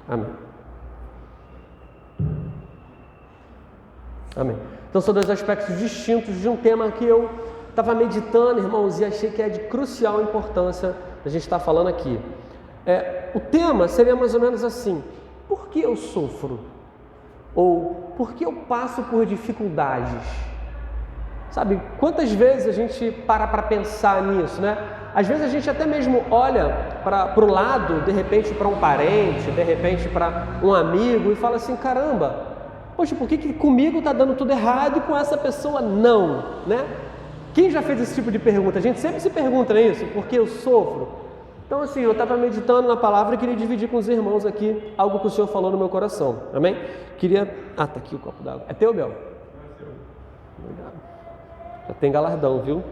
Amém. Amém. Então são dois aspectos distintos de um tema que eu estava meditando, irmãos, e achei que é de crucial importância a gente estar falando aqui. O tema seria mais ou menos assim: por que eu sofro? Ou por que eu passo por dificuldades? Sabe, quantas vezes a gente para pensar nisso, né? Às vezes a gente até mesmo olha para o lado, de repente para um parente, de repente para um amigo e fala assim: caramba, poxa, por que comigo está dando tudo errado e com essa pessoa não, né? Quem já fez esse tipo de pergunta? A gente sempre se pergunta, não é isso? Por que eu sofro? Então assim, eu estava meditando na palavra e queria dividir com os irmãos aqui algo que o Senhor falou no meu coração, amém? Tá aqui o copo d'água. É teu, Bel? Obrigado. Já tem galardão, viu?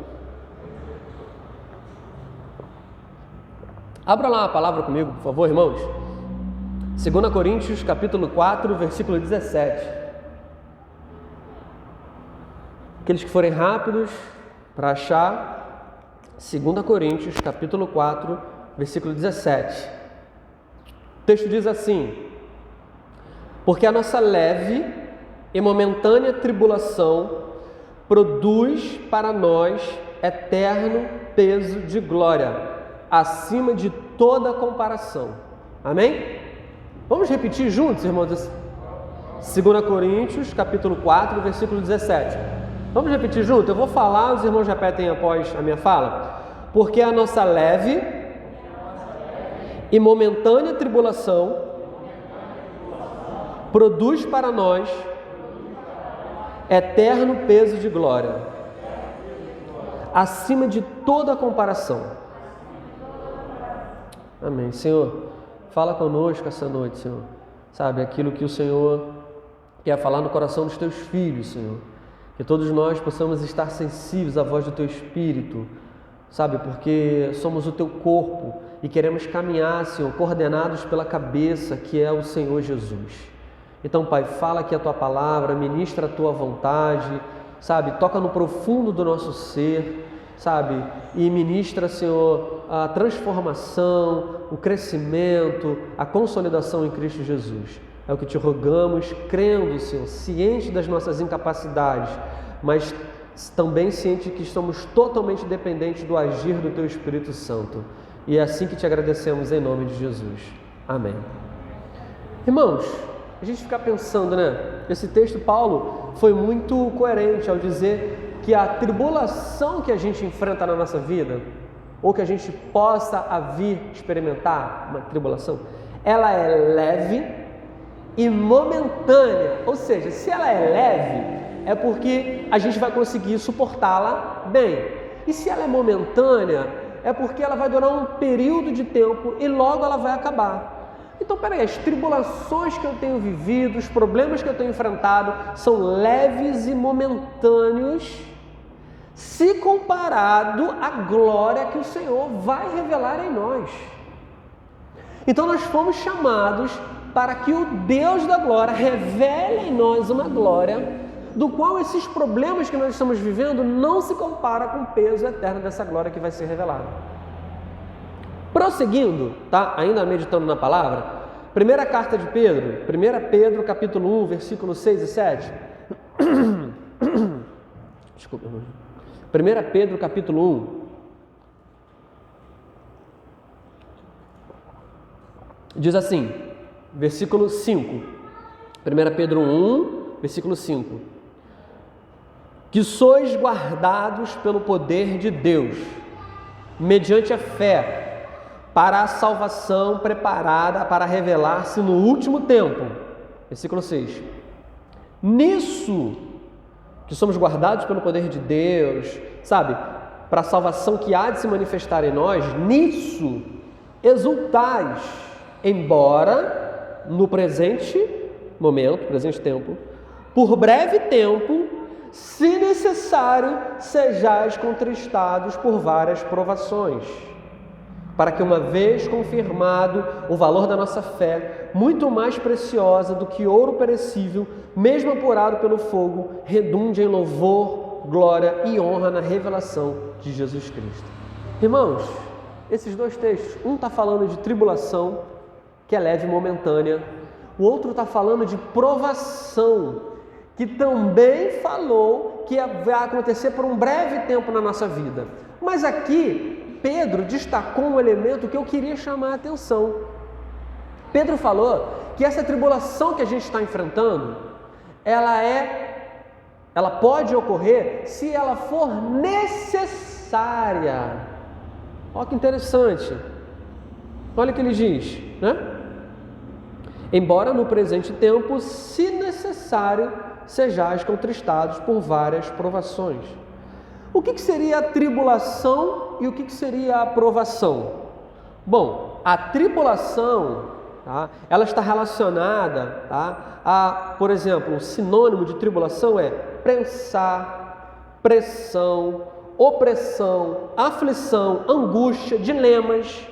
Abra lá a palavra comigo, por favor, irmãos. 2 Coríntios, capítulo 4, versículo 17. Aqueles que forem rápidos para achar, 2 Coríntios, capítulo 4, versículo 17. O texto diz assim: porque a nossa leve e momentânea tribulação produz para nós eterno peso de glória, acima de toda comparação. Amém? Vamos repetir juntos, irmãos? 2 Coríntios, capítulo 4, versículo 17. Vamos repetir junto? Eu vou falar, os irmãos repetem após a minha fala. Porque a nossa leve e momentânea tribulação produz para nós eterno peso de glória, acima de toda comparação. Amém. Senhor, fala conosco essa noite, Senhor. Sabe, aquilo que o Senhor quer falar no coração dos teus filhos, Senhor. Que todos nós possamos estar sensíveis à voz do teu Espírito, sabe, porque somos o teu corpo e queremos caminhar, Senhor, coordenados pela cabeça que é o Senhor Jesus. Então, Pai, fala aqui a Tua palavra, ministra a Tua vontade, sabe, toca no profundo do nosso ser, sabe, e ministra, Senhor, a transformação, o crescimento, a consolidação em Cristo Jesus. É o que te rogamos, crendo, Senhor, ciente das nossas incapacidades, mas também ciente que estamos totalmente dependentes do agir do Teu Espírito Santo. E é assim que te agradecemos em nome de Jesus. Amém. Irmãos, a gente fica pensando, né? Esse texto, Paulo, foi muito coerente ao dizer que a tribulação que a gente enfrenta na nossa vida, ou que a gente possa vir experimentar uma tribulação, ela é leve e momentânea. Ou seja, se ela é leve, é porque a gente vai conseguir suportá-la bem. E se ela é momentânea, é porque ela vai durar um período de tempo e logo ela vai acabar. Então, peraí, as tribulações que eu tenho vivido, os problemas que eu tenho enfrentado são leves e momentâneos se comparado à glória que o Senhor vai revelar em nós. Então, nós fomos chamados para que o Deus da glória revele em nós uma glória do qual esses problemas que nós estamos vivendo não se compara com o peso eterno dessa glória que vai ser revelada. Prosseguindo, tá? Ainda meditando na palavra, primeira carta de Pedro, 1 Pedro capítulo 1, versículos 6 e 7. Desculpa, irmão. 1 Pedro capítulo 1. Diz assim, versículo 5. 1 Pedro 1, versículo 5. Que sois guardados pelo poder de Deus, mediante a fé, para a salvação preparada para revelar-se no último tempo. Versículo 6. Nisso, que somos guardados pelo poder de Deus, sabe, para a salvação que há de se manifestar em nós, nisso exultais, embora no presente momento, presente tempo, por breve tempo, se necessário, sejais contristados por várias provações, para que, uma vez confirmado o valor da nossa fé, muito mais preciosa do que ouro perecível, mesmo apurado pelo fogo, redunde em louvor, glória e honra na revelação de Jesus Cristo. Irmãos, esses dois textos, um está falando de tribulação que é leve e momentânea. O outro está falando de provação, que também falou que vai acontecer por um breve tempo na nossa vida. Mas aqui, Pedro destacou um elemento que eu queria chamar a atenção. Pedro falou que essa tribulação que a gente está enfrentando, ela pode ocorrer se ela for necessária. Olha que interessante. Olha o que ele diz, né? Embora no presente tempo, se necessário, sejais contristados por várias provações. O que seria a tribulação e o que seria a provação? Bom, a tribulação, tá, ela está relacionada, tá, a, por exemplo, o sinônimo de tribulação é pensar, pressão, opressão, aflição, angústia, dilemas.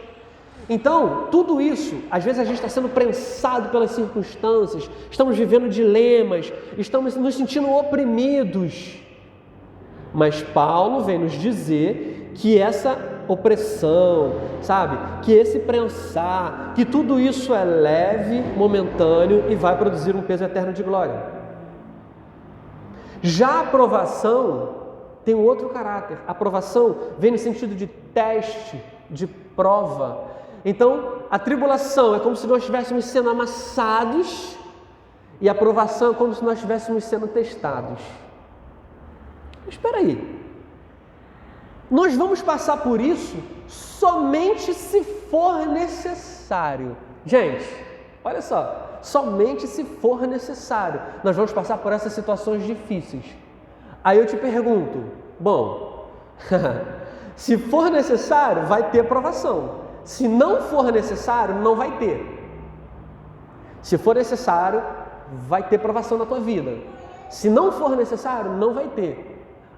Então, tudo isso, às vezes a gente está sendo prensado pelas circunstâncias, estamos vivendo dilemas, estamos nos sentindo oprimidos. Mas Paulo vem nos dizer que essa opressão, sabe, que esse prensar, que tudo isso é leve, momentâneo e vai produzir um peso eterno de glória. Já a provação tem um outro caráter. A provação vem no sentido de teste, de prova. Então, a tribulação é como se nós estivéssemos sendo amassados e a provação é como se nós estivéssemos sendo testados. Mas espera aí, nós vamos passar por isso somente se for necessário. Gente, olha só, somente se for necessário nós vamos passar por essas situações difíceis. Aí eu te pergunto, bom, se for necessário vai ter provação. Se não for necessário, não vai ter. Se for necessário, vai ter provação na tua vida. Se não for necessário, não vai ter.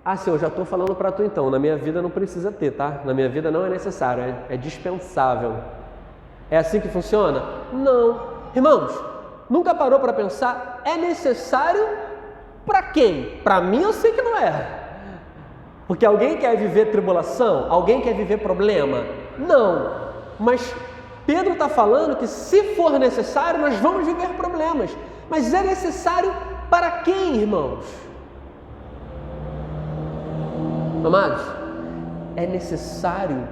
Ah, Senhor, já estou falando para tu então, na minha vida não precisa ter, tá? Na minha vida não é necessário, é dispensável. É assim que funciona? Não. Irmãos, nunca parou para pensar, é necessário para quem? Para mim eu sei que não é. Porque alguém quer viver tribulação? Alguém quer viver problema? Não. Mas Pedro está falando que se for necessário, nós vamos viver problemas. Mas é necessário para quem, irmãos? Amados, é necessário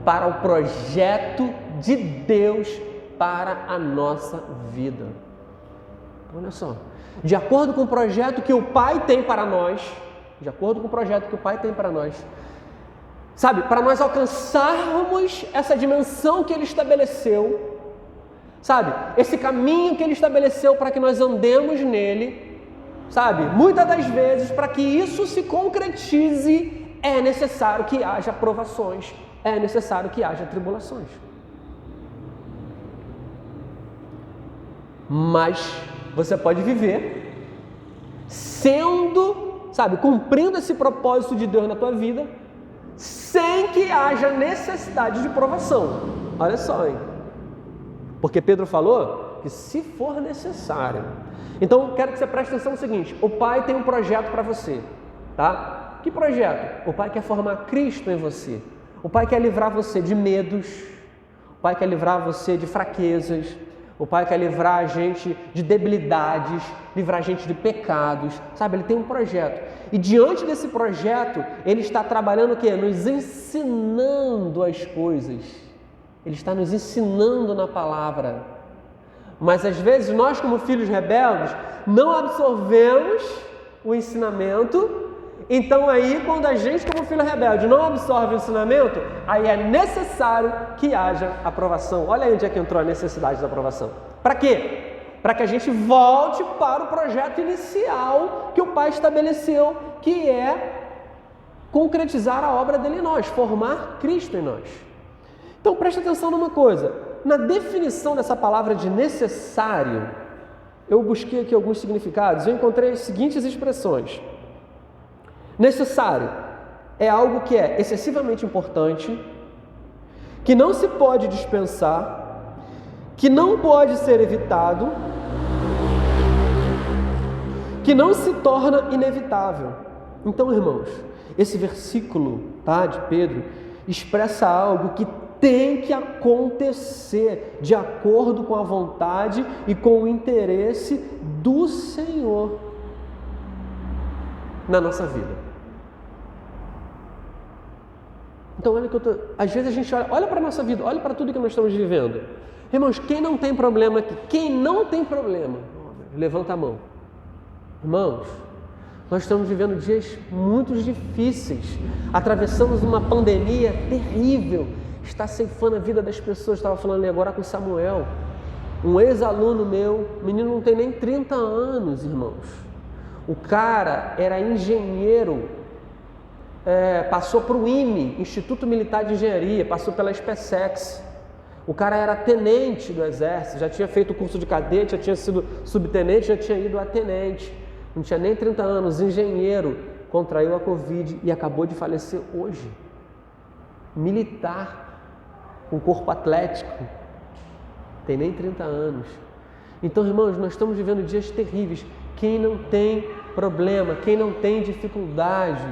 para o projeto de Deus para a nossa vida. Olha só, de acordo com o projeto que o Pai tem para nós, sabe, para nós alcançarmos essa dimensão que Ele estabeleceu, sabe, esse caminho que Ele estabeleceu para que nós andemos nele, sabe, muitas das vezes, para que isso se concretize, é necessário que haja provações, é necessário que haja tribulações. Mas você pode viver sendo, sabe, cumprindo esse propósito de Deus na tua vida, sem que haja necessidade de provação. Olha só, hein? Porque Pedro falou que se for necessário. Então, quero que você preste atenção no seguinte: o Pai tem um projeto para você, tá? Que projeto? O Pai quer formar Cristo em você. O Pai quer livrar você de medos. O Pai quer livrar você de fraquezas. O Pai quer livrar a gente de debilidades, livrar a gente de pecados. Sabe, Ele tem um projeto. E diante desse projeto, Ele está trabalhando o quê? Nos ensinando as coisas. Ele está nos ensinando na palavra. Mas às vezes nós, como filhos rebeldes, não absorvemos o ensinamento. Então aí, quando a gente, como filho rebelde, não absorve o ensinamento, aí é necessário que haja aprovação. Olha aí onde é que entrou a necessidade da aprovação. Para quê? Para que a gente volte para o projeto inicial que o Pai estabeleceu, que é concretizar a obra dele em nós, formar Cristo em nós. Então preste atenção numa coisa, na definição dessa palavra de necessário, eu busquei aqui alguns significados, eu encontrei as seguintes expressões. Necessário é algo que é excessivamente importante, que não se pode dispensar, que não pode ser evitado, que não se torna inevitável. Então, irmãos, esse versículo, tá, de Pedro expressa algo que tem que acontecer de acordo com a vontade e com o interesse do Senhor na nossa vida. Então, olha que às vezes a gente olha para a nossa vida, olha para tudo que nós estamos vivendo. Irmãos, quem não tem problema aqui? Quem não tem problema? Levanta a mão. Irmãos, nós estamos vivendo dias muito difíceis. Atravessamos uma pandemia terrível. Está ceifando a vida das pessoas. Estava falando ali agora com o Samuel, um ex-aluno meu. O menino não tem nem 30 anos, irmãos. O cara era engenheiro, passou para o IME, Instituto Militar de Engenharia, passou pela SpaceX. O cara era tenente do Exército, já tinha feito o curso de cadete, já tinha sido subtenente, já tinha ido a tenente. Não tinha nem 30 anos, engenheiro, contraiu a Covid e acabou de falecer hoje. Militar, com corpo atlético, tem nem 30 anos. Então, irmãos, nós estamos vivendo dias terríveis. Quem não tem problema, quem não tem dificuldade,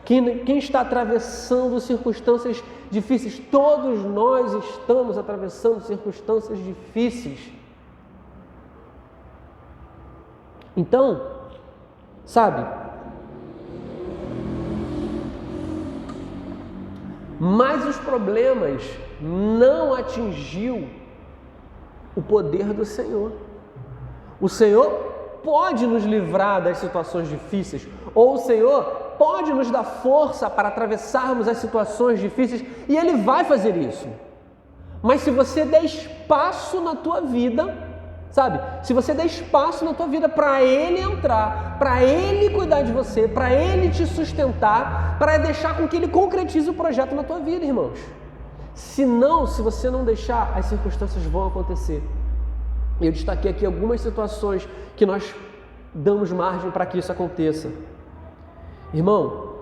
quem está atravessando circunstâncias difíceis, todos nós estamos atravessando circunstâncias difíceis. Então, sabe, mas os problemas não atingiu o poder do Senhor. O Senhor pode nos livrar das situações difíceis, ou o Senhor pode nos dar força para atravessarmos as situações difíceis, e Ele vai fazer isso. Mas se você der espaço na tua vida, sabe? Se você der espaço na tua vida para Ele entrar, para Ele cuidar de você, para Ele te sustentar, para deixar com que Ele concretize o projeto na tua vida, irmãos. Se você não deixar, as circunstâncias vão acontecer. Eu destaquei aqui algumas situações que nós damos margem para que isso aconteça. Irmão,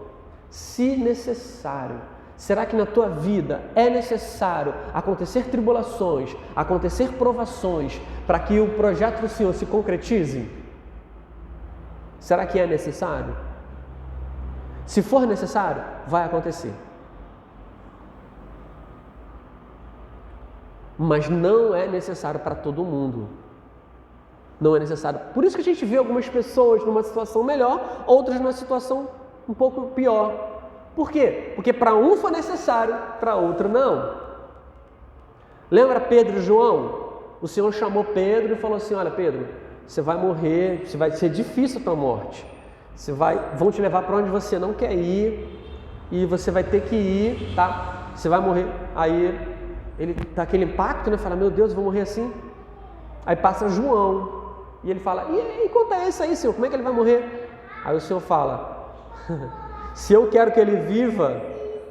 se necessário, será que na tua vida é necessário acontecer tribulações, acontecer provações para que o projeto do Senhor se concretize? Será que é necessário? Se for necessário, vai acontecer. Mas não é necessário para todo mundo. Não é necessário. Por isso que a gente vê algumas pessoas numa situação melhor, outras numa situação um pouco pior. Por quê? Porque para um foi necessário, para outro não. Lembra Pedro e João? O Senhor chamou Pedro e falou assim: olha, Pedro, você vai morrer, vai ser difícil a tua morte. Vão te levar para onde você não quer ir e você vai ter que ir, tá? Você vai morrer. Aí ele tá aquele impacto, né? Fala, meu Deus, eu vou morrer assim? Aí passa João e ele fala, e conta isso aí, Senhor, como é que ele vai morrer? Aí o Senhor fala, se eu quero que ele viva,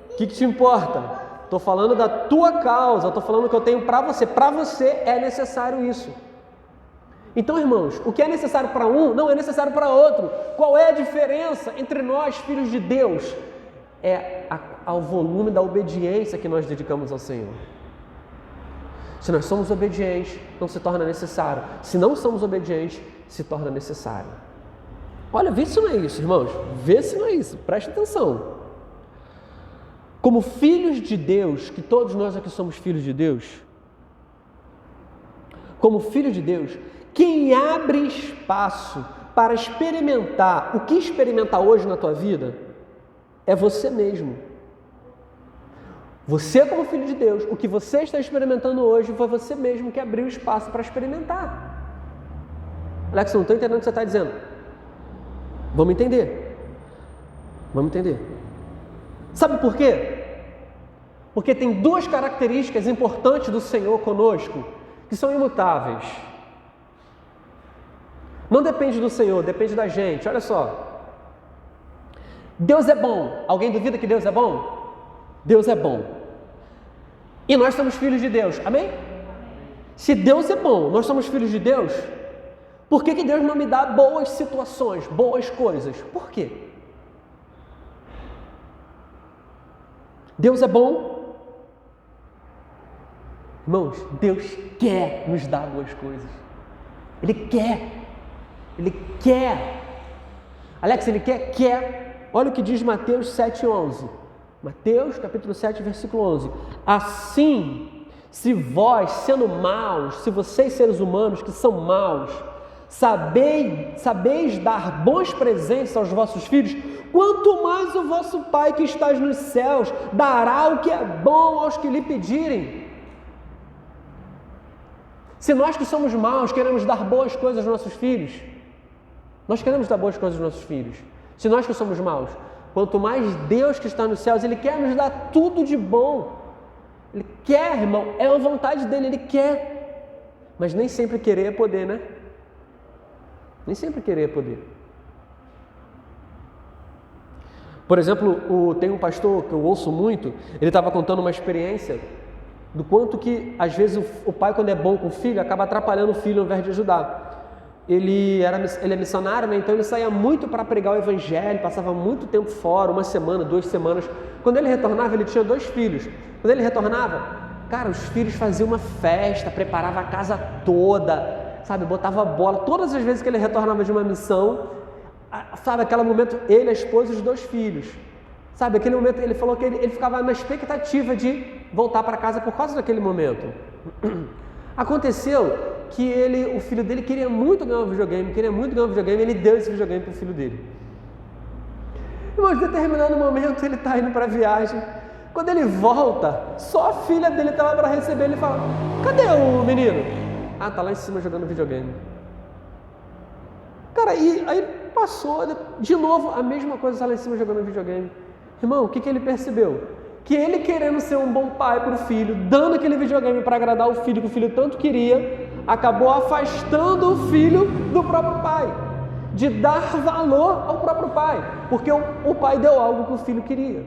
o que te importa? Estou falando da tua causa, estou falando que eu tenho para você é necessário isso. Então, irmãos, o que é necessário para um não é necessário para outro. Qual é a diferença entre nós, filhos de Deus? É ao volume da obediência que nós dedicamos ao Senhor. Se nós somos obedientes, não se torna necessário. Se não somos obedientes, se torna necessário. Olha, vê se não é isso, irmãos. Vê se não é isso. Preste atenção. Como filhos de Deus, que todos nós aqui somos filhos de Deus, como filho de Deus, quem abre espaço para experimentar o que experimentar hoje na tua vida é você mesmo. Você, como filho de Deus, o que você está experimentando hoje foi você mesmo que abriu espaço para experimentar. Alex, não estou entendendo o que você está dizendo. Vamos entender. Vamos entender. Sabe por quê? Porque tem duas características importantes do Senhor conosco que são imutáveis. Não depende do Senhor, depende da gente. Olha só. Deus é bom. Alguém duvida que Deus é bom? Deus é bom. E nós somos filhos de Deus. Amém? Se Deus é bom, nós somos filhos de Deus, por que Deus não me dá boas situações, boas coisas? Por quê? Deus é bom. Irmãos, Deus quer nos dar boas coisas. Ele quer. Ele quer. Alex, Ele quer? Quer. Olha o que diz Mateus 7,11. Mateus capítulo 7, versículo 11. Assim, se vós, sendo maus, se vocês seres humanos que são maus, sabeis dar bons presentes aos vossos filhos, quanto mais o vosso Pai que está nos céus dará o que é bom aos que lhe pedirem. Se nós que somos maus queremos dar boas coisas aos nossos filhos, nós queremos dar boas coisas aos nossos filhos. Se nós que somos maus, quanto mais Deus que está nos céus, Ele quer nos dar tudo de bom. Ele quer, irmão, é a vontade dEle, Ele quer. Mas nem sempre querer é poder, né? Nem sempre querer é poder. Por exemplo, tem um pastor que eu ouço muito, ele estava contando uma experiência do quanto que, às vezes, o pai, quando é bom com o filho, acaba atrapalhando o filho ao invés de ajudar. Ele é missionário, né? Então ele saía muito para pregar o evangelho, passava muito tempo fora, 1 semana, 2 semanas. Quando ele retornava, ele tinha 2 filhos. Quando ele retornava, cara, os filhos faziam uma festa, preparava a casa toda, sabe, botava bola. Todas as vezes que ele retornava de uma missão, sabe, aquele momento, ele, a esposa e os 2 filhos. Sabe, aquele momento ele falou que ele ficava na expectativa de voltar para casa por causa daquele momento. Aconteceu que o filho dele queria muito ganhar um videogame, ele deu esse videogame para o filho dele. Mas em determinado momento ele está indo para a viagem, quando ele volta, só a filha dele estava para receber, ele fala, cadê o menino? Ah, está lá em cima jogando videogame. Cara, aí passou, de novo, a mesma coisa, está lá em cima jogando videogame. Irmão, o que ele percebeu? Que ele querendo ser um bom pai para o filho, dando aquele videogame para agradar o filho que o filho tanto queria, acabou afastando o filho do próprio pai, de dar valor ao próprio pai, porque o pai deu algo que o filho queria.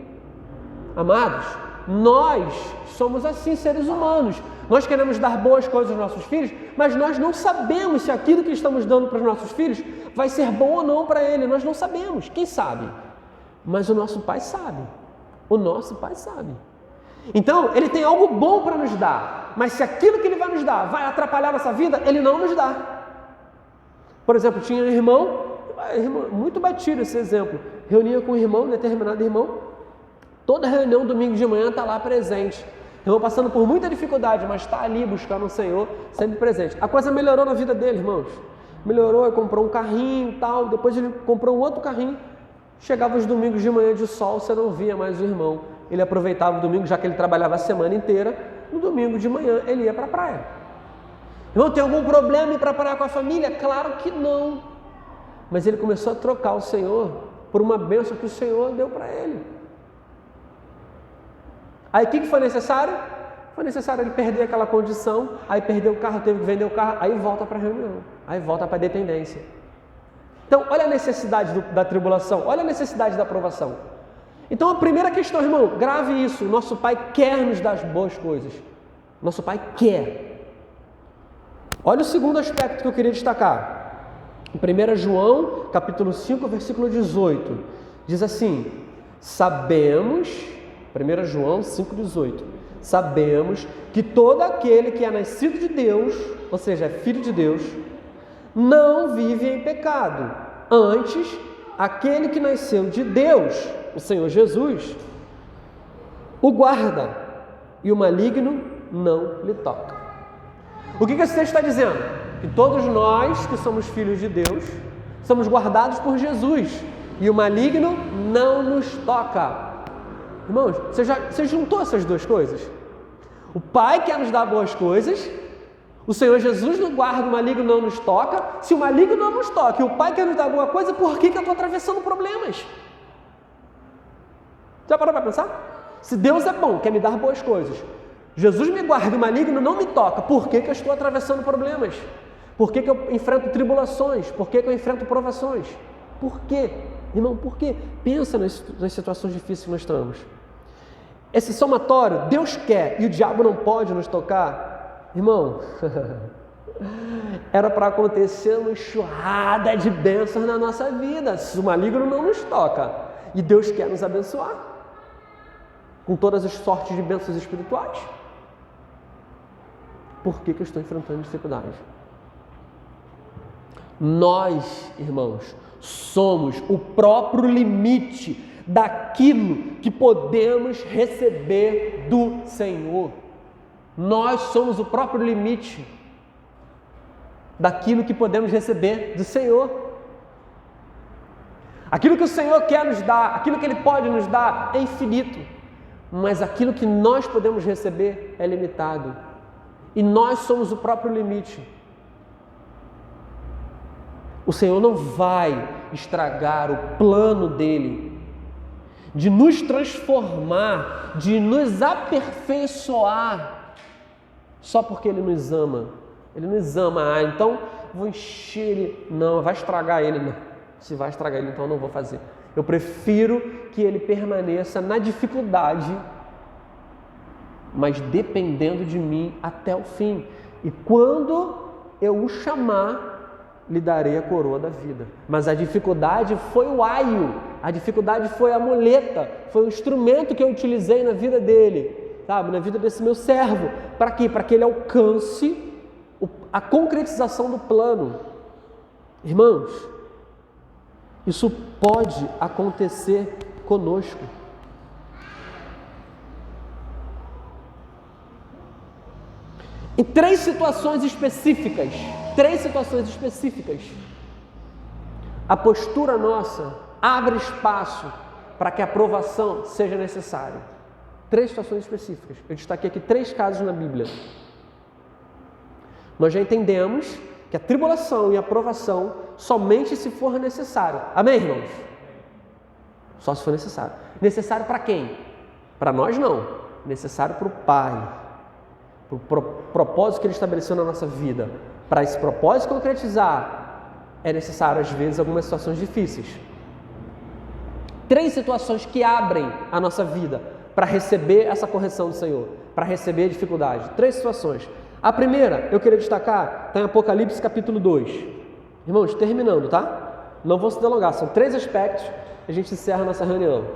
Amados, nós somos assim, seres humanos. Nós queremos dar boas coisas aos nossos filhos, mas nós não sabemos se aquilo que estamos dando para os nossos filhos vai ser bom ou não para ele. Nós não sabemos. Quem sabe? Mas o nosso pai sabe. O nosso pai sabe. Então, ele tem algo bom para nos dar, mas se aquilo que ele vai nos dar vai atrapalhar a nossa vida, ele não nos dá. Por exemplo, tinha um irmão, muito batido esse exemplo, reunia com um irmão, determinado irmão, toda reunião, domingo de manhã, está lá presente. Irmão passando por muita dificuldade, mas está ali buscando o Senhor, sempre presente. A coisa melhorou na vida dele, irmãos. Melhorou, ele comprou um carrinho e tal, depois ele comprou um outro carrinho. Chegava os domingos de manhã de sol, você não via mais o irmão. Ele aproveitava o domingo, já que ele trabalhava a semana inteira, no domingo de manhã ele ia para a praia. Irmão, tem algum problema em ir para a praia com a família? Claro que não. Mas ele começou a trocar o Senhor por uma bênção que o Senhor deu para ele. Aí o que foi necessário? Foi necessário ele perder aquela condição, aí perdeu o carro, teve que vender o carro, aí volta para a reunião, aí volta para a dependência. Então, olha a necessidade da tribulação, olha a necessidade da aprovação. Então, a primeira questão, irmão, grave isso, nosso Pai quer nos dar as boas coisas. Nosso Pai quer. Olha o segundo aspecto que eu queria destacar. Em 1 João, capítulo 5, versículo 18, diz assim, sabemos, 1 João 5,18, sabemos que todo aquele que é nascido de Deus, ou seja, é filho de Deus, não vive em pecado. Antes, aquele que nasceu de Deus, o Senhor Jesus, o guarda e o maligno não lhe toca. O que esse texto está dizendo? Que todos nós que somos filhos de Deus, somos guardados por Jesus e o maligno não nos toca. Irmãos, você juntou essas duas coisas? O Pai quer nos dar boas coisas, o Senhor Jesus nos guarda, o maligno não nos toca. Se o maligno não nos toca e o Pai quer nos dar boa coisa, por que eu estou atravessando problemas? Já parou para pensar? Se Deus é bom, quer me dar boas coisas, Jesus me guarda e o maligno não me toca, por que eu estou atravessando problemas? Por que eu enfrento tribulações? Por que eu enfrento provações? Por quê? Irmão, por quê? Pensa nas situações difíceis que nós estamos. Esse somatório, Deus quer e o diabo não pode nos tocar. Irmão, era para acontecer uma enxurrada de bênçãos na nossa vida, se o maligno não nos toca. E Deus quer nos abençoar com todas as sortes de bênçãos espirituais. Por que eu estou enfrentando dificuldade? Nós, irmãos, somos o próprio limite daquilo que podemos receber do Senhor. Nós somos o próprio limite daquilo que podemos receber do Senhor. Aquilo que o Senhor quer nos dar, aquilo que Ele pode nos dar é infinito, mas aquilo que nós podemos receber é limitado. E nós somos o próprio limite. O Senhor não vai estragar o plano dEle de nos transformar, de nos aperfeiçoar, só porque Ele nos ama. Ele nos ama, então vou encher Ele. Não, vai estragar Ele, não. Se vai estragar Ele, então eu não vou fazer. Eu prefiro que Ele permaneça na dificuldade, mas dependendo de mim até o fim. E quando eu o chamar, lhe darei a coroa da vida. Mas a dificuldade foi o aio, a dificuldade foi a muleta, foi o instrumento que eu utilizei na vida dele, sabe? Na vida desse meu servo. Para quê? Para que ele alcance a concretização do plano. Irmãos, isso pode acontecer conosco. Em três situações específicas, a postura nossa abre espaço para que a aprovação seja necessária. 3 situações específicas. Eu destaquei aqui 3 casos na Bíblia. Nós já entendemos que a tribulação e a aprovação somente se for necessário. Amém, irmãos? Só se for necessário. Necessário para quem? Para nós não. Necessário para o Pai. Para o propósito que Ele estabeleceu na nossa vida. Para esse propósito concretizar, é necessário, às vezes, algumas situações difíceis. 3 situações que abrem a nossa vida para receber essa correção do Senhor, para receber a dificuldade. 3 situações. A primeira, eu queria destacar, está em Apocalipse capítulo 2. Irmãos, terminando, tá? Não vou se delongar, são 3 aspectos e a gente encerra a nossa reunião.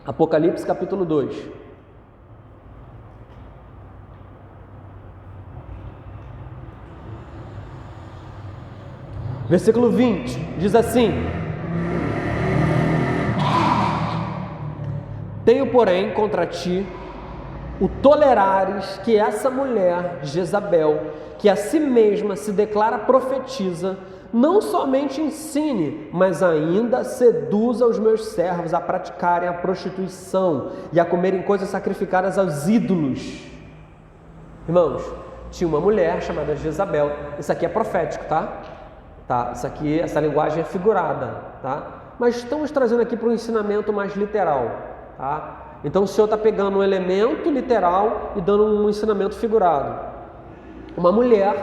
Apocalipse capítulo 2. Versículo 20, diz assim: tenho, porém, contra ti o tolerares que essa mulher, Jezabel, que a si mesma se declara profetiza, não somente ensine, mas ainda seduza os meus servos a praticarem a prostituição e a comerem coisas sacrificadas aos ídolos. Irmãos, tinha uma mulher chamada Jezabel. Isso aqui é profético, tá? Isso aqui, essa linguagem é figurada, tá? Mas estamos trazendo aqui para um ensinamento mais literal, tá? Então o Senhor está pegando um elemento literal e dando um ensinamento figurado. Uma mulher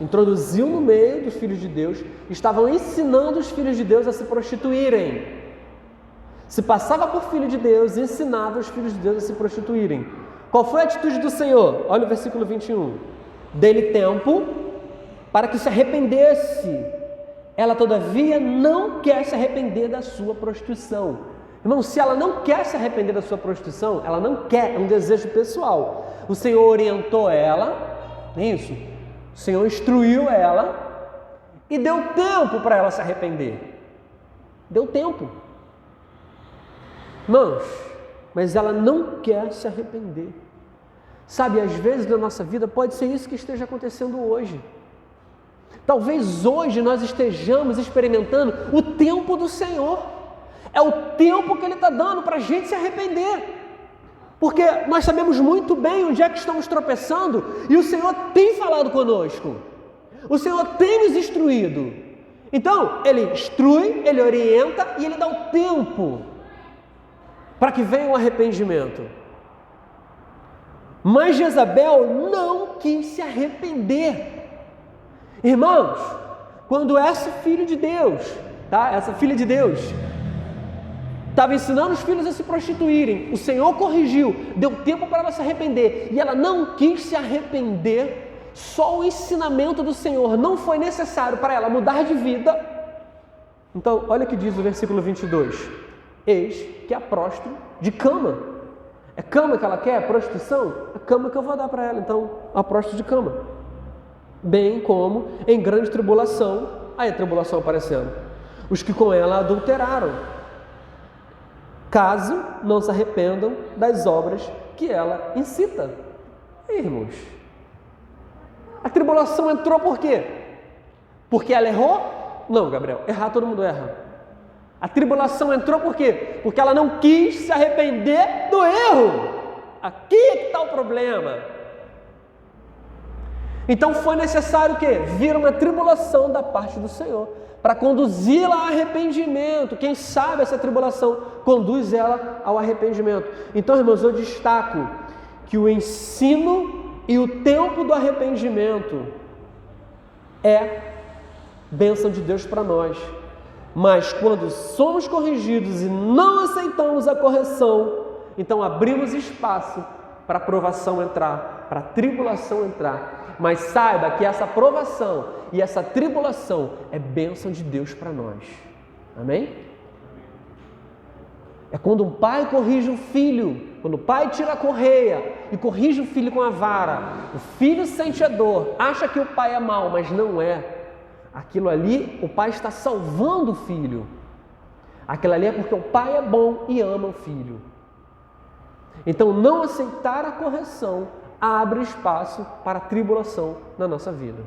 introduziu no meio dos filhos de Deus, estavam ensinando os filhos de Deus a se prostituírem. Se passava por filho de Deus e ensinava os filhos de Deus a se prostituírem. Qual foi a atitude do Senhor? Olha o versículo 21. Dê-lhe tempo para que se arrependesse. Ela, todavia, não quer se arrepender da sua prostituição. Irmão, se ela não quer se arrepender da sua prostituição, ela não quer, é um desejo pessoal. O Senhor orientou ela, é isso? O Senhor instruiu ela e deu tempo para ela se arrepender. Deu tempo. Irmãos, mas ela não quer se arrepender. Sabe, às vezes na nossa vida pode ser isso que esteja acontecendo hoje. Talvez hoje nós estejamos experimentando o tempo do Senhor. É o tempo que Ele está dando para a gente se arrepender. Porque nós sabemos muito bem onde é que estamos tropeçando e o Senhor tem falado conosco. O Senhor tem nos instruído. Então, Ele instrui, Ele orienta e Ele dá o tempo para que venha o arrependimento. Mas Jezabel não quis se arrepender. Irmãos, quando essa filha de Deus, essa filha de Deus, estava ensinando os filhos a se prostituírem, o Senhor corrigiu, deu tempo para ela se arrepender, e ela não quis se arrepender, só o ensinamento do Senhor não foi necessário para ela mudar de vida. Então, olha o que diz o versículo 22. Eis que a próstata de cama. É cama que ela quer? Prostituição? É cama que eu vou dar para ela, então, a próstata de cama. Bem como em grande tribulação, aí a tribulação aparecendo, os que com ela adulteraram, caso não se arrependam das obras que ela incita. Irmãos, a tribulação entrou por quê? Porque ela errou? Não, Gabriel, errar todo mundo erra. A tribulação entrou por quê? Porque ela não quis se arrepender do erro. Aqui é que está o problema. Então foi necessário o quê? Vir uma tribulação da parte do Senhor para conduzi-la ao arrependimento. Quem sabe essa tribulação conduz ela ao arrependimento. Então, irmãos, eu destaco que o ensino e o tempo do arrependimento é bênção de Deus para nós. Mas quando somos corrigidos e não aceitamos a correção, então abrimos espaço para a provação entrar, para a tribulação entrar. Mas saiba que essa provação e essa tribulação é bênção de Deus para nós. Amém? É quando um pai corrige um filho, quando o pai tira a correia e corrige o filho com a vara, o filho sente a dor, acha que o pai é mau, mas não é. Aquilo ali, o pai está salvando o filho. Aquilo ali é porque o pai é bom e ama o filho. Então, não aceitar a correção abre espaço para a tribulação na nossa vida.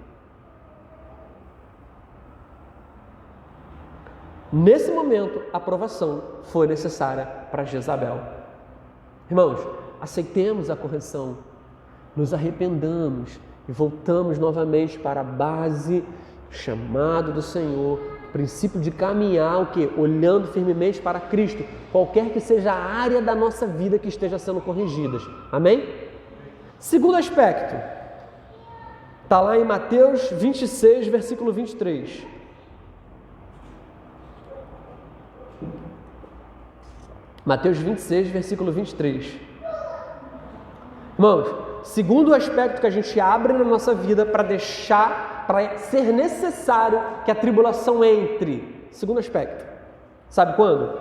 Nesse momento, a provação foi necessária para Jezabel. Irmãos, aceitemos a correção, nos arrependamos e voltamos novamente para a base, chamado do Senhor, princípio de caminhar o quê? Olhando firmemente para Cristo, qualquer que seja a área da nossa vida que esteja sendo corrigida. Amém? Segundo aspecto, está lá em Mateus 26, versículo 23. Mateus 26, versículo 23. Irmãos, segundo aspecto que a gente abre na nossa vida para ser necessário que a tribulação entre. Segundo aspecto. Sabe quando?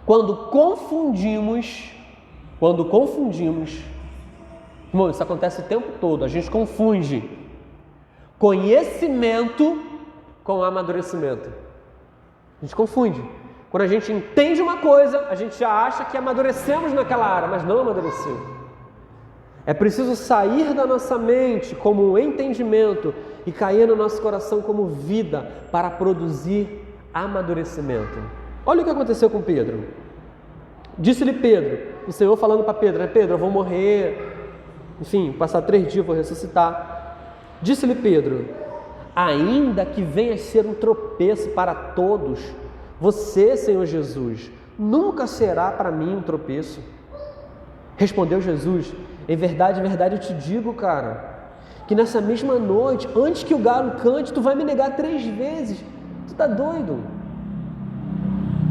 Quando confundimos, irmão, isso acontece o tempo todo, a gente confunde conhecimento com amadurecimento. A gente confunde. Quando a gente entende uma coisa, a gente já acha que amadurecemos naquela área, mas não amadureceu. É preciso sair da nossa mente como um entendimento e cair no nosso coração como vida para produzir amadurecimento. Olha o que aconteceu com Pedro. Disse-lhe Pedro, o Senhor falando para Pedro, Pedro, eu vou morrer, enfim, passar 3 dias, vou ressuscitar. Disse-lhe Pedro, ainda que venha a ser um tropeço para todos, você, Senhor Jesus, nunca será para mim um tropeço. Respondeu Jesus, em verdade, eu te digo, cara, que nessa mesma noite, antes que o galo cante, tu vai me negar 3 vezes. Tu tá doido?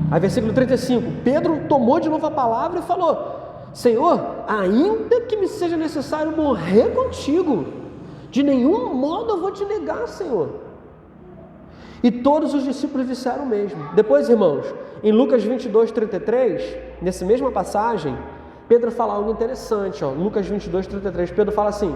Aí versículo 35, Pedro tomou de novo a palavra e falou, Senhor, ainda que me seja necessário morrer contigo, de nenhum modo eu vou te negar, Senhor. E todos os discípulos disseram o mesmo. Depois, irmãos, em Lucas 22, 33, nessa mesma passagem, Pedro fala algo interessante, Lucas 22, 33, Pedro fala assim,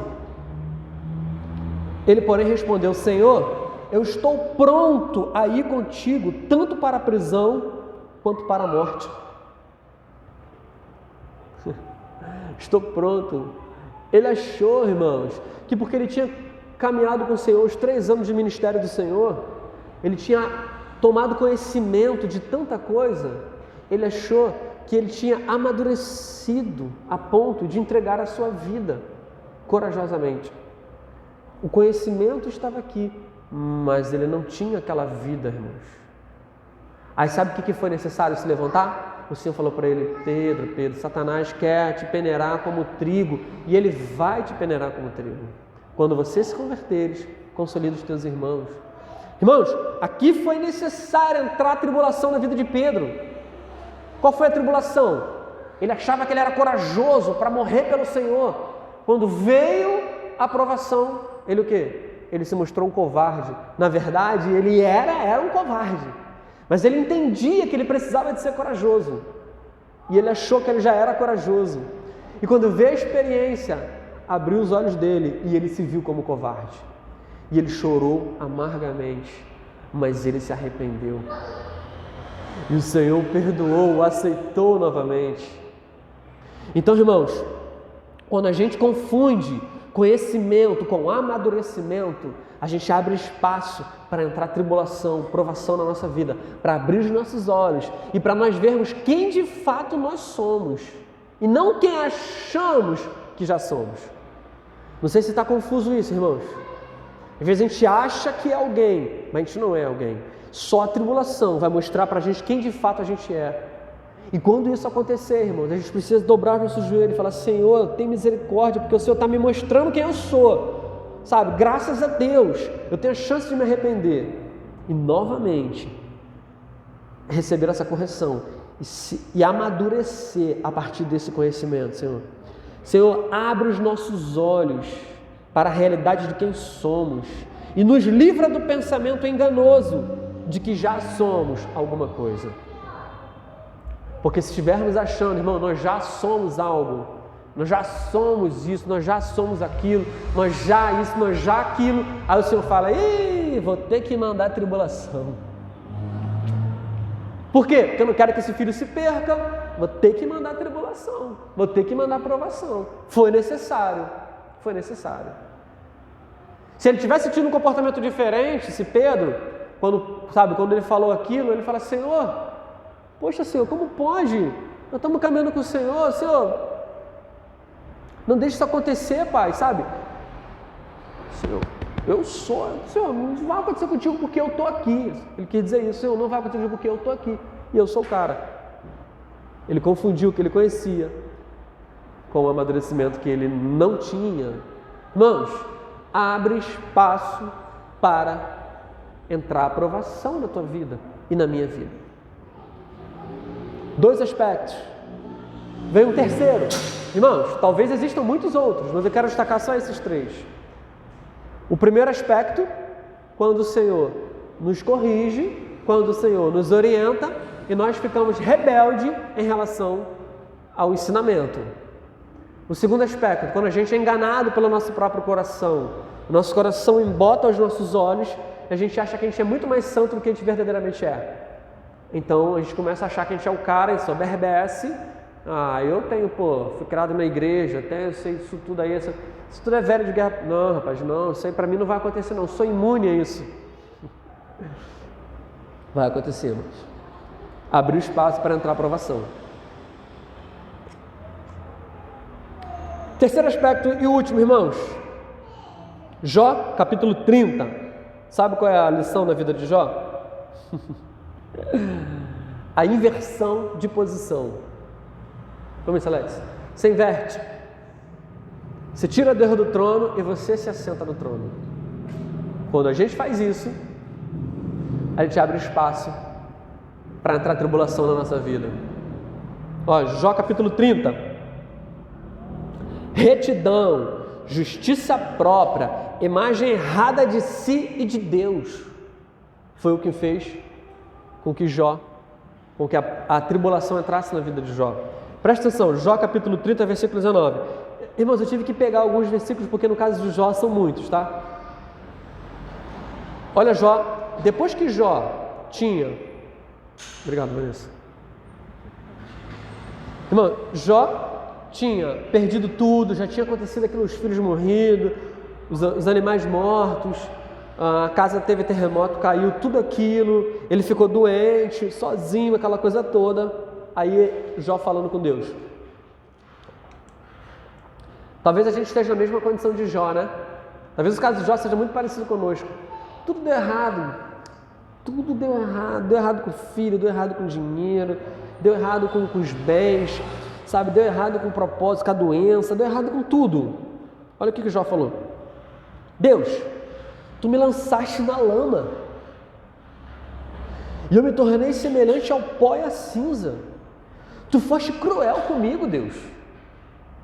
ele porém respondeu, Senhor, eu estou pronto a ir contigo, tanto para a prisão, quanto para a morte. Estou pronto. Ele achou, irmãos, que porque ele tinha caminhado com o Senhor os 3 anos de ministério do Senhor, ele tinha tomado conhecimento de tanta coisa, ele achou que ele tinha amadurecido a ponto de entregar a sua vida corajosamente. O conhecimento estava aqui, mas ele não tinha aquela vida, irmãos. Aí sabe o que foi necessário se levantar? O Senhor falou para ele, Pedro, Satanás quer te peneirar como trigo, e ele vai te peneirar como trigo. Quando você se converteres, consolida os teus irmãos. Irmãos, aqui foi necessário entrar a tribulação na vida de Pedro. Qual foi a tribulação? Ele achava que ele era corajoso para morrer pelo Senhor. Quando veio a provação, ele o quê? Ele se mostrou um covarde. Na verdade, ele era um covarde. Mas ele entendia que ele precisava de ser corajoso. E ele achou que ele já era corajoso. E quando veio a experiência, abriu os olhos dele e ele se viu como covarde. E ele chorou amargamente. mas ele se arrependeu. E o Senhor perdoou, o aceitou novamente. Então, irmãos, quando a gente confunde conhecimento com amadurecimento, a gente abre espaço para entrar tribulação, provação na nossa vida, para abrir os nossos olhos e para nós vermos quem de fato nós somos e não quem achamos que já somos. Não sei se está confuso isso, irmãos. Às vezes a gente acha que é alguém, mas a gente não é alguém. Só a tribulação vai mostrar para a gente quem de fato a gente é. E quando isso acontecer, irmãos, a gente precisa dobrar nosso joelho e falar: Senhor, tem misericórdia, porque o Senhor está me mostrando quem eu sou. Sabe, graças a Deus, eu tenho a chance de me arrepender. E novamente, receber essa correção e amadurecer a partir desse conhecimento, Senhor. Senhor, abre os nossos olhos para a realidade de quem somos e nos livra do pensamento enganoso de que já somos alguma coisa. Porque se estivermos achando, irmão, nós já somos algo, nós já somos isso, nós já somos aquilo, nós já isso, nós já aquilo, aí o Senhor fala: ih, vou ter que mandar tribulação. Por quê? Porque eu não quero que esse filho se perca, vou ter que mandar tribulação, vou ter que mandar provação. Foi necessário, foi necessário. Se ele tivesse tido um comportamento diferente, se Pedro, quando ele falou aquilo, ele fala: Senhor, poxa, Senhor, como pode? Nós estamos caminhando com o Senhor, Senhor, não deixe isso acontecer, Pai, sabe? Senhor, eu sou, Senhor, não vai acontecer contigo porque eu estou aqui. Ele quis dizer isso: Senhor, não vai acontecer contigo porque eu estou aqui e eu sou o cara. Ele confundiu o que ele conhecia com o amadurecimento que ele não tinha. Irmãos, abre espaço para entrar a provação na tua vida e na minha vida. 2 aspectos. Vem um terceiro. Irmãos, talvez existam muitos outros, mas eu quero destacar só esses 3. O primeiro aspecto, quando o Senhor nos corrige, quando o Senhor nos orienta e nós ficamos rebeldes em relação ao ensinamento. O segundo aspecto, quando a gente é enganado pelo nosso próprio coração, o nosso coração embota aos nossos olhos e a gente acha que a gente é muito mais santo do que a gente verdadeiramente é. Então a gente começa a achar que a gente é o cara e soberbece. Eu tenho, fui criado na igreja, eu sei isso tudo aí, isso tudo é velho de guerra. Não, rapaz, não, isso aí para mim não vai acontecer não, eu sou imune a isso. Vai acontecer, mas abrir espaço para entrar a provação. Terceiro aspecto e último, irmãos. Jó, capítulo 30. Sabe qual é a lição na vida de Jó? A inversão de posição. Vamos, Alex? Você inverte. Você tira Deus do trono e você se assenta no trono. Quando a gente faz isso, a gente abre espaço para entrar tribulação na nossa vida. Jó capítulo 30. Retidão, justiça própria, imagem errada de si e de Deus. Foi o que fez com que a tribulação entrasse na vida de Jó. Presta atenção, Jó capítulo 30, versículo 19. Irmãos, eu tive que pegar alguns versículos porque no caso de Jó são muitos, tá? Olha Jó, depois que Jó tinha... Obrigado, Vanessa. Irmão, Jó tinha perdido tudo, já tinha acontecido aquilo, os filhos morridos, os animais mortos, a casa teve terremoto, caiu, tudo aquilo, ele ficou doente, sozinho, aquela coisa toda. Aí Jó falando com Deus. Talvez a gente esteja na mesma condição de Jó, né? Talvez o caso de Jó seja muito parecido conosco. Tudo deu errado. Tudo deu errado. Deu errado com o filho, deu errado com o dinheiro, deu errado com os bens, sabe? Deu errado com o propósito, com a doença, deu errado com tudo. Olha o que Jó falou. Deus, tu me lançaste na lama e eu me tornei semelhante ao pó e à cinza. Tu foste cruel comigo, Deus.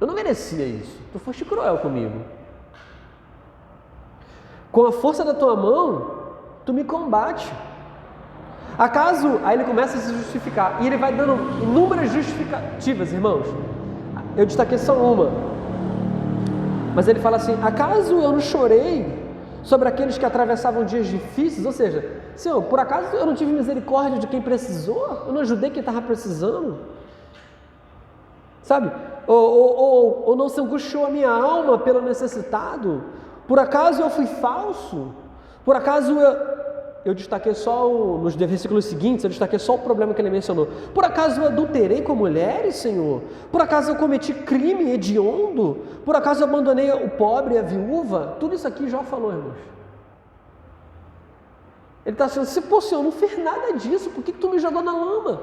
Eu não merecia isso. Tu foste cruel comigo. Com a força da tua mão, tu me combate. Acaso... Aí ele começa a se justificar. E ele vai dando inúmeras justificativas, irmãos. Eu destaquei só uma. Mas ele fala assim: acaso eu não chorei sobre aqueles que atravessavam dias difíceis? Ou seja, Senhor, por acaso eu não tive misericórdia de quem precisou? Eu não ajudei quem estava precisando? Sabe? Ou não se angustiou a minha alma pelo necessitado? Por acaso eu fui falso? Por acaso eu destaquei só, nos versículos seguintes, eu destaquei só o problema que ele mencionou. Por acaso eu adulterei com mulheres, Senhor? Por acaso eu cometi crime hediondo? Por acaso eu abandonei o pobre e a viúva? Tudo isso aqui Jó falou, irmãos. Ele está dizendo, Senhor, eu não fiz nada disso, por que tu me jogou na lama?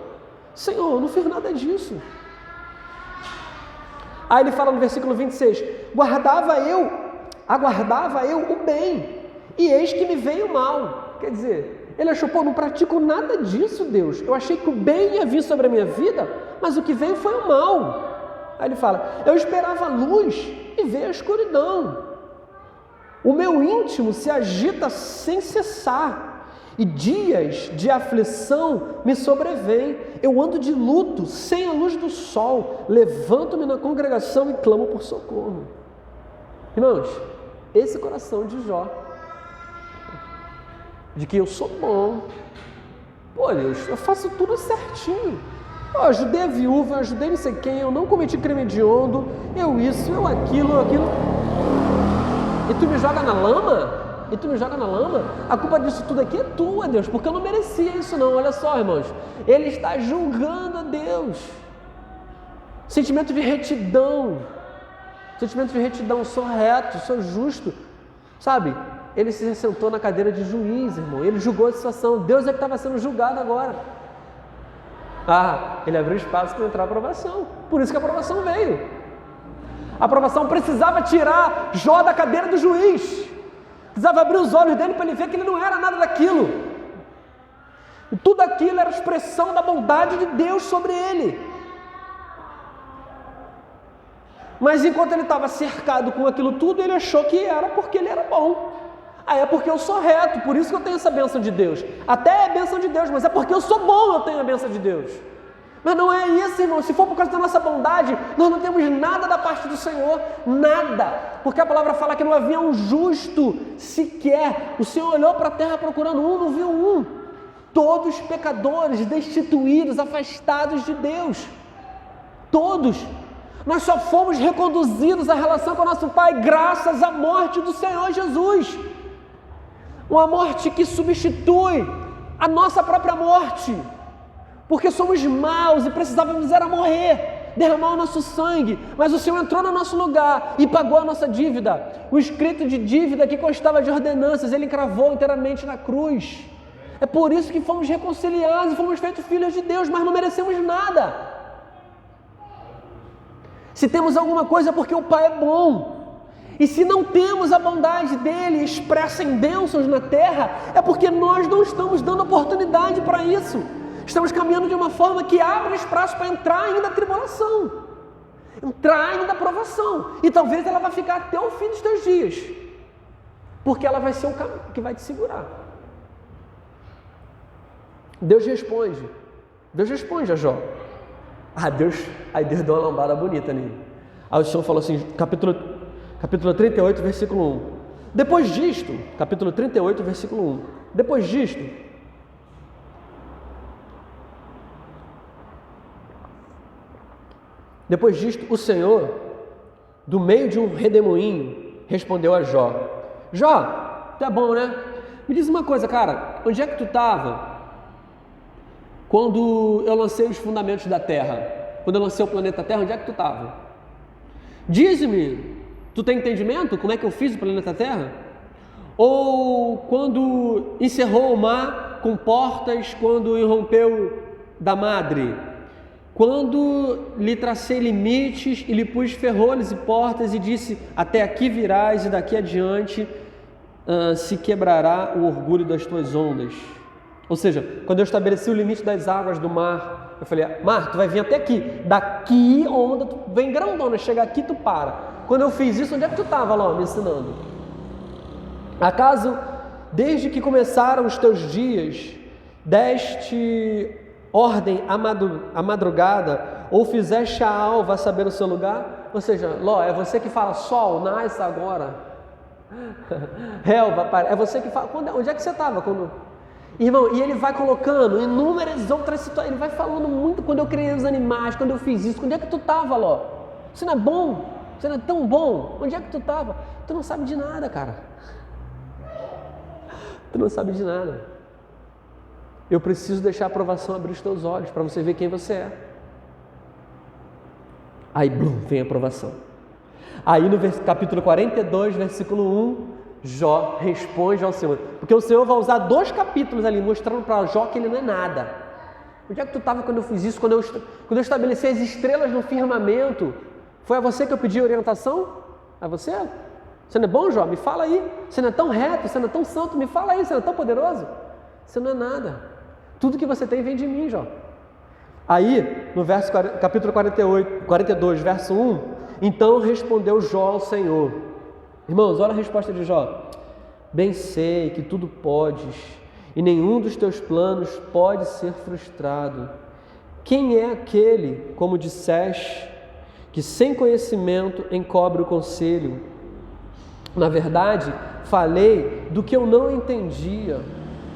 Senhor, eu não fiz nada disso. Aí ele fala no versículo 26, aguardava eu o bem, e eis que me veio o mal. Quer dizer, ele achou, não pratico nada disso, Deus. Eu achei que o bem ia vir sobre a minha vida, mas o que veio foi o mal. Aí ele fala, eu esperava a luz e veio a escuridão. O meu íntimo se agita sem cessar, e dias de aflição me sobrevêm. Eu ando de luto, sem a luz do sol, levanto-me na congregação e clamo por socorro. Irmãos, esse coração de Jó, de que eu sou bom, Deus, eu faço tudo certinho, eu ajudei a viúva, eu ajudei não sei quem, eu não cometi crime hediondo, eu isso, eu aquilo, e tu me joga na lama? A culpa disso tudo aqui é tua, Deus, porque eu não merecia isso não. Olha só, irmãos, ele está julgando a Deus. Sentimento de retidão, sou reto, sou justo, sabe? Ele se sentou na cadeira de juiz, irmão, ele julgou a situação, Deus é que estava sendo julgado agora. Ele abriu espaço para entrar a aprovação, por isso que a aprovação veio. A aprovação precisava tirar Jó da cadeira do juiz, precisava abrir os olhos dele para ele ver que ele não era nada daquilo. E tudo aquilo era expressão da bondade de Deus sobre ele. Mas enquanto ele estava cercado com aquilo tudo, ele achou que era porque ele era bom. É porque eu sou reto, por isso que eu tenho essa bênção de Deus. Até é bênção de Deus, mas é porque eu sou bom, eu tenho a bênção de Deus. Mas não é isso, irmão. Se for por causa da nossa bondade, nós não temos nada da parte do Senhor, nada. Porque a palavra fala que não havia um justo sequer. O Senhor olhou para a terra procurando um, não viu um. Todos pecadores, destituídos, afastados de Deus. Todos. Nós só fomos reconduzidos à relação com o nosso Pai graças à morte do Senhor Jesus. Uma morte que substitui a nossa própria morte. Porque somos maus e precisávamos era morrer, derramar o nosso sangue, mas o Senhor entrou no nosso lugar e pagou a nossa dívida. O escrito de dívida que constava de ordenanças, Ele encravou inteiramente na cruz. É por isso que fomos reconciliados e fomos feitos filhos de Deus, mas não merecemos nada. Se temos alguma coisa é porque o Pai é bom. E se não temos a bondade dEle expressa em bênçãos na terra, é porque nós não estamos dando oportunidade para isso. Estamos caminhando de uma forma que abre espaço para entrar ainda na tribulação, entrar ainda na provação. E talvez ela vai ficar até o fim dos teus dias, porque ela vai ser o caminho que vai te segurar. Deus responde a Jó. Aí Deus deu uma lambada bonita nele. Aí o Senhor falou assim, capítulo 38, versículo 1. Depois disto, capítulo 38, versículo 1. Depois disto, o Senhor, do meio de um redemoinho, respondeu a Jó. Jó, tu é bom, né? Me diz uma coisa, cara, onde é que tu estava quando eu lancei os fundamentos da Terra? Quando eu lancei o planeta Terra, onde é que tu estava? Diz-me, tu tem entendimento como é que eu fiz o planeta Terra? Ou quando encerrou o mar com portas, quando irrompeu da madre? Quando lhe tracei limites e lhe pus ferrolhos e portas e disse, até aqui virás e daqui adiante se quebrará o orgulho das tuas ondas. Ou seja, quando eu estabeleci o limite das águas do mar, eu falei, mar, tu vai vir até aqui, daqui onda, tu vem grandona, chega aqui tu para. Quando eu fiz isso, onde é que tu estava lá me ensinando? Acaso, desde que começaram os teus dias, deste ordem à madrugada, ou fizeste a alva a saber o seu lugar? Ou seja, Ló, é você que fala, sol, nasce agora. Relva, é você que fala, onde é que você estava quando... Irmão, e ele vai colocando inúmeras outras situações, ele vai falando muito, quando eu criei os animais, quando eu fiz isso, onde é que tu estava, Ló? Você não é bom? Você não é tão bom? Onde é que tu estava? Tu não sabe de nada, cara. Tu não sabe de nada. Eu preciso deixar a aprovação abrir os teus olhos, para você ver quem você é. Aí, blum, vem a aprovação. Aí no capítulo 42, versículo 1, Jó responde ao Senhor, porque o Senhor vai usar 2 capítulos ali, mostrando para Jó que ele não é nada. Onde é que tu estava quando eu fiz isso? Quando eu estabeleci as estrelas no firmamento, foi a você que eu pedi orientação? A você? Você não é bom, Jó? Me fala aí. Você não é tão reto, você não é tão santo, me fala aí, você não é tão poderoso? Você não é nada. Tudo que você tem vem de mim, Jó. Aí, no capítulo 42, verso 1, então respondeu Jó ao Senhor. Irmãos, olha a resposta de Jó. Bem sei que tudo podes, e nenhum dos teus planos pode ser frustrado. Quem é aquele, como disseste, que sem conhecimento encobre o conselho? Na verdade, falei do que eu não entendia,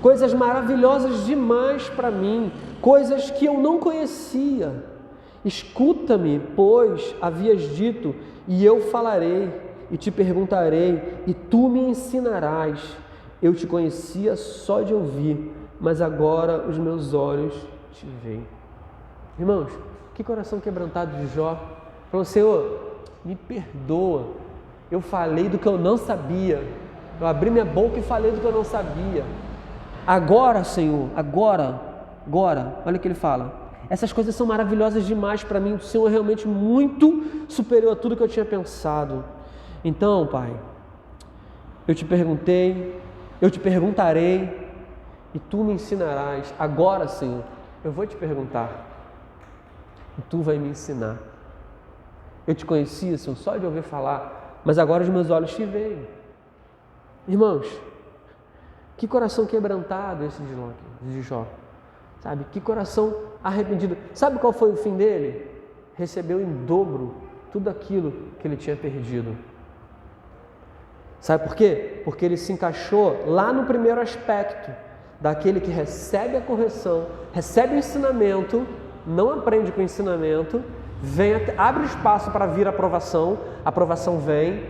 coisas maravilhosas demais para mim, coisas que eu não conhecia. Escuta-me, pois havias dito, e eu falarei, e te perguntarei, e tu me ensinarás. Eu te conhecia só de ouvir, mas agora os meus olhos te veem. Irmãos, que coração quebrantado de Jó. Falou, Senhor, me perdoa. Eu falei do que eu não sabia. Eu abri minha boca e falei do que eu não sabia. Agora, Senhor, agora, olha o que ele fala. Essas coisas são maravilhosas demais para mim. O Senhor é realmente muito superior a tudo que eu tinha pensado. Então, Pai, eu te perguntei, eu te perguntarei e tu me ensinarás. Agora, Senhor, eu vou te perguntar e tu vai me ensinar. Eu te conhecia, Senhor, só de ouvir falar, mas agora os meus olhos te veem. Irmãos, que coração quebrantado esse de Jó, sabe? Que coração arrependido. Sabe qual foi o fim dele? Recebeu em dobro tudo aquilo que ele tinha perdido. Sabe por quê? Porque ele se encaixou lá no primeiro aspecto, daquele que recebe a correção, recebe o ensinamento, não aprende com o ensinamento, abre espaço para vir a aprovação vem,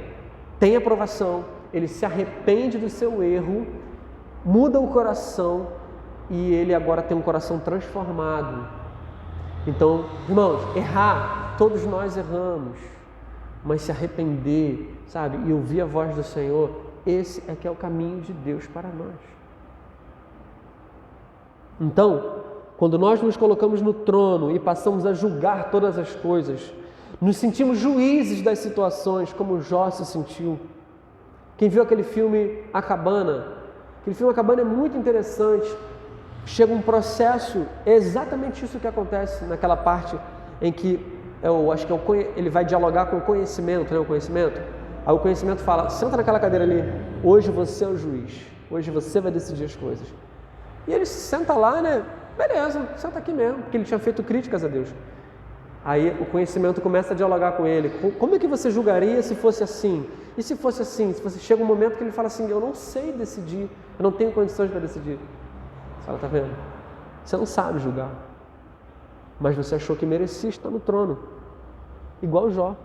tem aprovação, ele se arrepende do seu erro, muda o coração e ele agora tem um coração transformado. Então, irmãos, errar, todos nós erramos, mas se arrepender, sabe, e ouvir a voz do Senhor, esse é que é o caminho de Deus para nós. Então, quando nós nos colocamos no trono e passamos a julgar todas as coisas, nos sentimos juízes das situações, como Jó se sentiu. Quem viu aquele filme A Cabana? Aquele filme A Cabana é muito interessante. Chega um processo, é exatamente isso que acontece naquela parte em que eu acho que ele vai dialogar com o conhecimento, né? O conhecimento. Aí o conhecimento fala, senta naquela cadeira ali, hoje você é o juiz, hoje você vai decidir as coisas. E ele senta lá, né? Beleza, senta aqui mesmo, porque ele tinha feito críticas a Deus. Aí o conhecimento começa a dialogar com ele. Como é que você julgaria se fosse assim? E se fosse assim? Se você chega um momento que ele fala assim, eu não sei decidir, eu não tenho condições para decidir. Você fala, tá vendo? Você não sabe julgar. Mas você achou que merecia estar no trono. Igual Jó.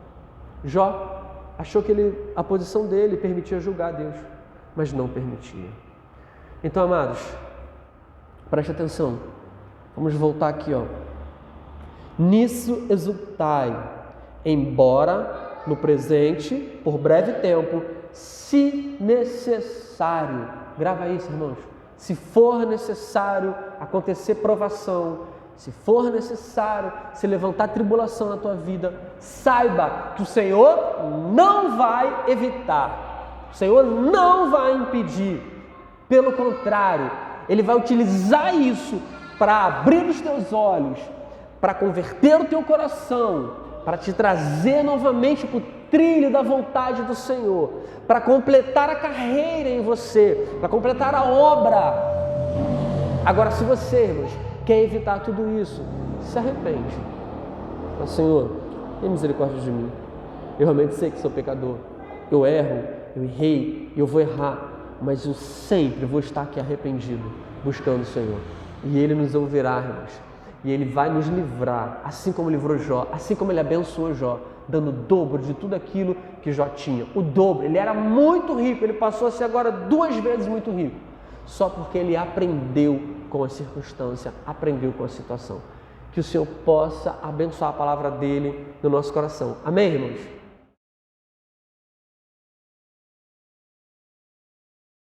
Jó achou que a posição dele permitia julgar Deus, mas não permitia. Então, amados, preste atenção. Vamos voltar aqui, ó. Nisso exultai, embora no presente, por breve tempo, se necessário. Grava isso, irmãos. Se for necessário acontecer provação, se for necessário se levantar tribulação na tua vida, saiba que o Senhor não vai evitar, o Senhor não vai impedir, pelo contrário, Ele vai utilizar isso para abrir os teus olhos, para converter o teu coração, para te trazer novamente para o trilho da vontade do Senhor, para completar a carreira em você, para completar a obra. Agora, se você, irmãos, quer evitar tudo isso, se arrepende. Mas, Senhor, tenha misericórdia de mim. Eu realmente sei que sou pecador. Eu erro, eu errei, eu vou errar, mas eu sempre vou estar aqui arrependido. buscando o Senhor. E Ele nos ouvirá, irmãos. E Ele vai nos livrar, assim como livrou Jó, assim como Ele abençoou Jó, dando o dobro de tudo aquilo que Jó tinha. O dobro. Ele era muito rico, ele passou a ser agora 2 vezes muito rico. Só porque ele aprendeu com a circunstância, aprendeu com a situação. Que o Senhor possa abençoar a palavra dele no nosso coração. Amém, irmãos?